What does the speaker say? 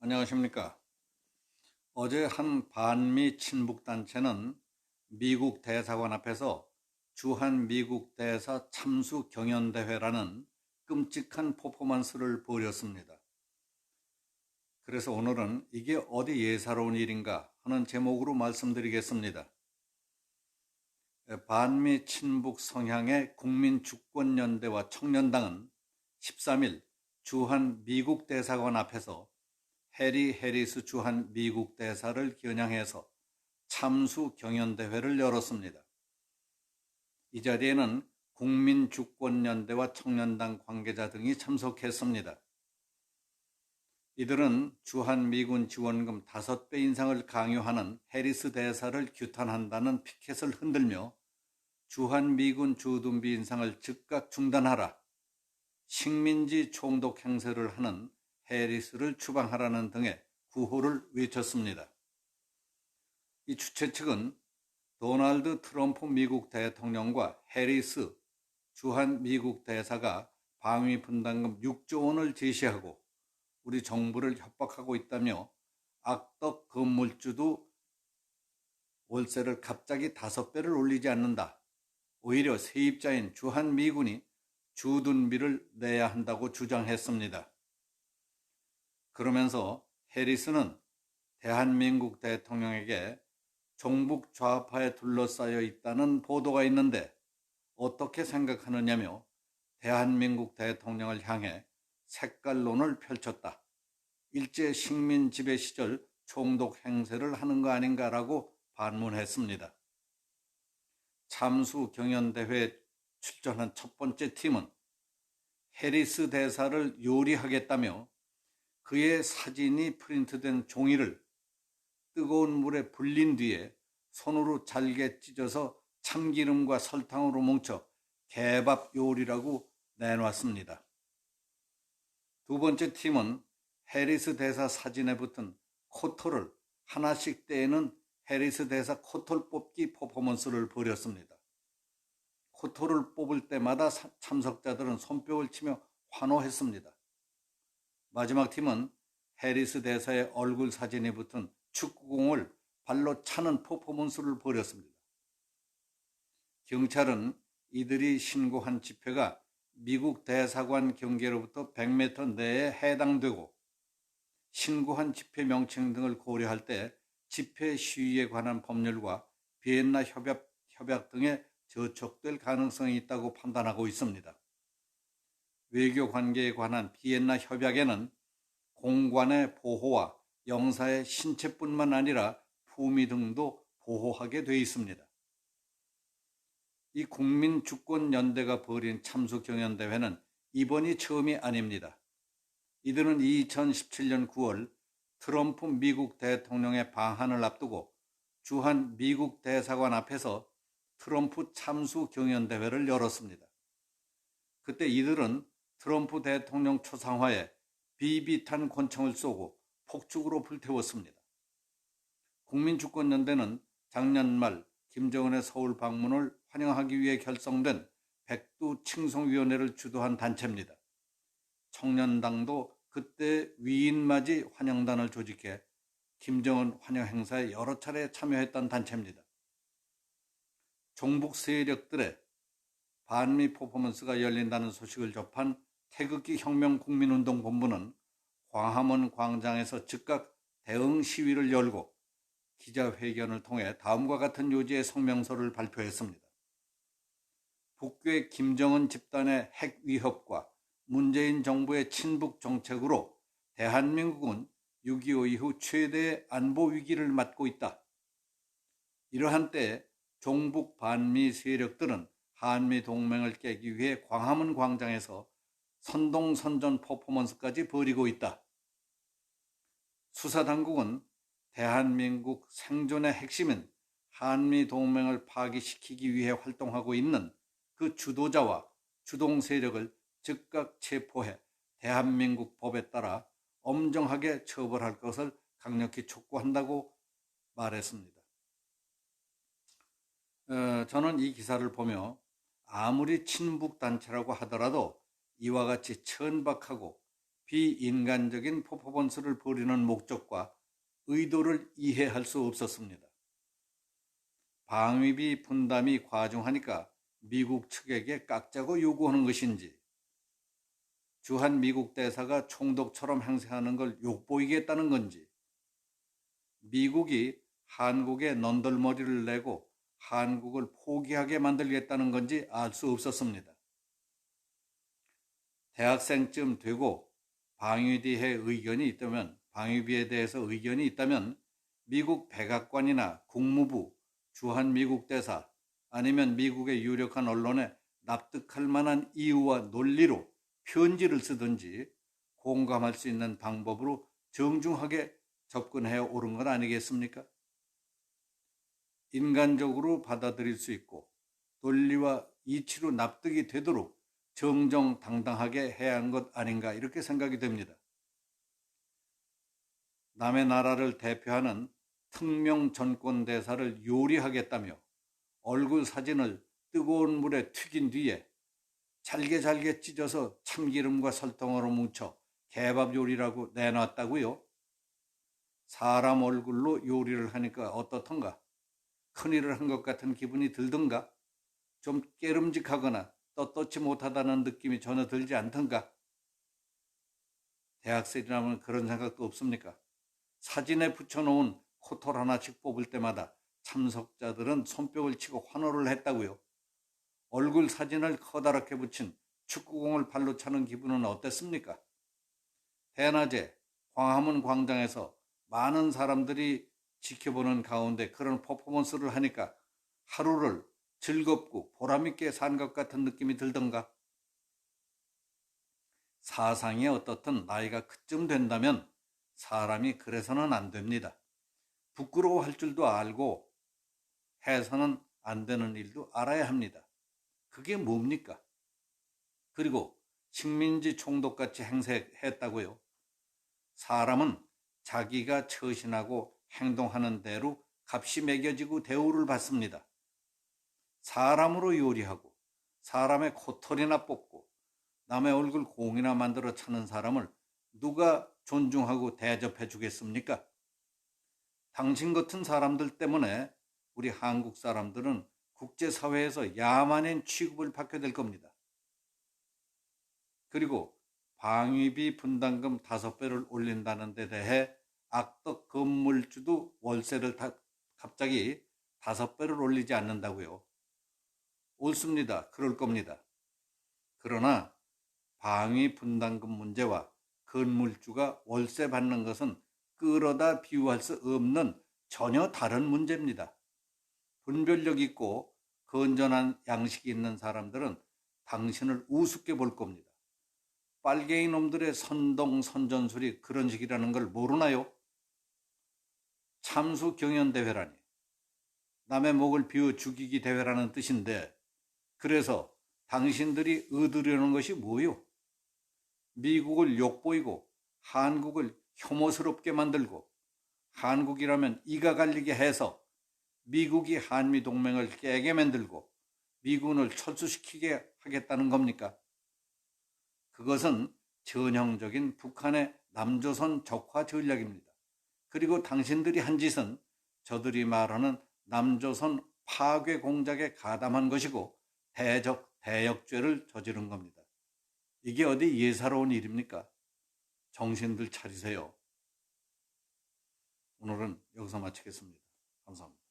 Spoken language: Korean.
안녕하십니까. 어제 한 반미 친북 단체는 미국 대사관 앞에서 주한 미국 대사 참수 경연대회라는 끔찍한 퍼포먼스를 벌였습니다. 그래서 오늘은 이게 어디 예사로운 일인가 하는 제목으로 말씀드리겠습니다. 반미 친북 성향의 국민주권연대와 청년당은 13일 주한 미국 대사관 앞에서 해리 해리스 주한 미국 대사를 겨냥해서 참수 경연대회를 열었습니다. 이 자리에는 국민주권연대와 청년당 관계자 등이 참석했습니다. 이들은 주한미군 지원금 5배 인상을 강요하는 해리스 대사를 규탄한다는 피켓을 흔들며 주한미군 주둔비 인상을 즉각 중단하라, 식민지 총독 행세를 하는 해리스를 추방하라는 등의 구호를 외쳤습니다. 이 주최 측은 도널드 트럼프 미국 대통령과 해리스 주한 미국 대사가 방위 분담금 6조 원을 제시하고 우리 정부를 협박하고 있다며 악덕 건물주도 월세를 갑자기 5배를 올리지 않는다. 오히려 세입자인 주한 미군이 주둔비를 내야 한다고 주장했습니다. 그러면서 해리스는 대한민국 대통령에게 종북 좌파에 둘러싸여 있다는 보도가 있는데 어떻게 생각하느냐며 대한민국 대통령을 향해 색깔론을 펼쳤다. 일제 식민 지배 시절 총독 행세를 하는 거 아닌가라고 반문했습니다. 참수 경연대회에 출전한 첫 번째 팀은 해리스 대사를 요리하겠다며 그의 사진이 프린트된 종이를 뜨거운 물에 불린 뒤에 손으로 잘게 찢어서 참기름과 설탕으로 뭉쳐 개밥 요리라고 내놨습니다. 두 번째 팀은 해리스 대사 사진에 붙은 코털을 하나씩 떼는 해리스 대사 코털 뽑기 퍼포먼스를 벌였습니다. 코털을 뽑을 때마다 참석자들은 손뼉을 치며 환호했습니다. 마지막 팀은 해리스 대사의 얼굴 사진이 붙은 축구공을 발로 차는 퍼포먼스를 벌였습니다. 경찰은 이들이 신고한 집회가 미국 대사관 경계로부터 100m 내에 해당되고 신고한 집회 명칭 등을 고려할 때 집회 시위에 관한 법률과 비엔나 협약 등에 저촉될 가능성이 있다고 판단하고 있습니다. 외교 관계에 관한 비엔나 협약에는 공관의 보호와 영사의 신체뿐만 아니라 품위 등도 보호하게 되어 있습니다. 이 국민주권연대가 벌인 참수경연대회는 이번이 처음이 아닙니다. 이들은 2017년 9월 트럼프 미국 대통령의 방한을 앞두고 주한 미국 대사관 앞에서 트럼프 참수경연대회를 열었습니다. 그때 이들은 트럼프 대통령 초상화에 비비탄 권총을 쏘고 폭죽으로 불태웠습니다. 국민주권연대는 작년 말 김정은의 서울 방문을 환영하기 위해 결성된 백두 칭송위원회를 주도한 단체입니다. 청년당도 그때 위인맞이 환영단을 조직해 김정은 환영 행사에 여러 차례 참여했던 단체입니다. 종북 세력들의 반미 퍼포먼스가 열린다는 소식을 접한 태극기 혁명국민운동본부는 광화문 광장에서 즉각 대응 시위를 열고 기자회견을 통해 다음과 같은 요지의 성명서를 발표했습니다. 북괴 김정은 집단의 핵 위협과 문재인 정부의 친북 정책으로 대한민국은 6.25 이후 최대의 안보 위기를 맞고 있다. 이러한 때에 종북 반미 세력들은 한미 동맹을 깨기 위해 광화문 광장에서 선동선전 퍼포먼스까지 벌이고 있다. 수사당국은 대한민국 생존의 핵심인 한미 동맹을 파기시키기 위해 활동하고 있는 그 주도자와 주동 세력을 즉각 체포해 대한민국 법에 따라 엄정하게 처벌할 것을 강력히 촉구한다고 말했습니다. 저는 이 기사를 보며 아무리 친북 단체라고 하더라도 이와 같이 천박하고 비인간적인 퍼포먼스를 벌이는 목적과 의도를 이해할 수 없었습니다. 방위비 분담이 과중하니까 미국 측에게 깎자고 요구하는 것인지, 주한 미국 대사가 총독처럼 행세하는 걸 욕보이겠다는 건지, 미국이 한국에 넌덜머리를 내고 한국을 포기하게 만들겠다는 건지 알 수 없었습니다. 대학생쯤 되고 방위비에 대해서 의견이 있다면 미국 백악관이나 국무부, 주한 미국 대사 아니면 미국의 유력한 언론에 납득할 만한 이유와 논리로 편지를 쓰든지 공감할 수 있는 방법으로 정중하게 접근해 오른 것 아니겠습니까? 인간적으로 받아들일 수 있고 논리와 이치로 납득이 되도록 정정당당하게 해야 한 것 아닌가 이렇게 생각이 됩니다. 남의 나라를 대표하는 특명 전권대사를 요리하겠다며 얼굴 사진을 뜨거운 물에 튀긴 뒤에 잘게 찢어서 참기름과 설탕으로 뭉쳐 개밥 요리라고 내놨다고요? 사람 얼굴로 요리를 하니까 어떻던가? 큰일을 한 것 같은 기분이 들던가? 좀 깨름직하거나 떳떳지 못하다는 느낌이 전혀 들지 않던가? 대학생이라면 그런 생각도 없습니까? 사진에 붙여놓은 코털 하나씩 뽑을 때마다 참석자들은 손뼉을 치고 환호를 했다고요. 얼굴 사진을 커다랗게 붙인 축구공을 발로 차는 기분은 어땠습니까? 대낮에 광화문 광장에서 많은 사람들이 지켜보는 가운데 그런 퍼포먼스를 하니까 하루를 즐겁고 보람있게 산 것 같은 느낌이 들던가? 사상이 어떻든 나이가 그쯤 된다면 사람이 그래서는 안 됩니다. 부끄러워할 줄도 알고 해서는 안 되는 일도 알아야 합니다. 그게 뭡니까? 그리고 식민지 총독같이 행세했다고요. 사람은 자기가 처신하고 행동하는 대로 값이 매겨지고 대우를 받습니다. 사람으로 요리하고 사람의 코털이나 뽑고 남의 얼굴 공이나 만들어 차는 사람을 누가 존중하고 대접해 주겠습니까? 당신 같은 사람들 때문에 우리 한국 사람들은 국제사회에서 야만인 취급을 받게 될 겁니다. 그리고 방위비 분담금 5배를 올린다는 데 대해 악덕 건물주도 월세를 갑자기 5배를 올리지 않는다고요. 옳습니다. 그럴 겁니다. 그러나 방위 분담금 문제와 건물주가 월세 받는 것은 끌어다 비유할 수 없는 전혀 다른 문제입니다. 분별력 있고 건전한 양식이 있는 사람들은 당신을 우습게 볼 겁니다. 빨갱이 놈들의 선동선전술이 그런 식이라는 걸 모르나요? 참수 경연대회라니 남의 목을 비워 죽이기 대회라는 뜻인데 그래서 당신들이 얻으려는 것이 뭐요? 미국을 욕보이고 한국을 혐오스럽게 만들고 한국이라면 이가 갈리게 해서 미국이 한미동맹을 깨게 만들고 미군을 철수시키게 하겠다는 겁니까? 그것은 전형적인 북한의 남조선 적화 전략입니다. 그리고 당신들이 한 짓은 저들이 말하는 남조선 파괴 공작에 가담한 것이고 대역죄를 저지른 겁니다. 이게 어디 예사로운 일입니까? 정신들 차리세요. 오늘은 여기서 마치겠습니다. 감사합니다.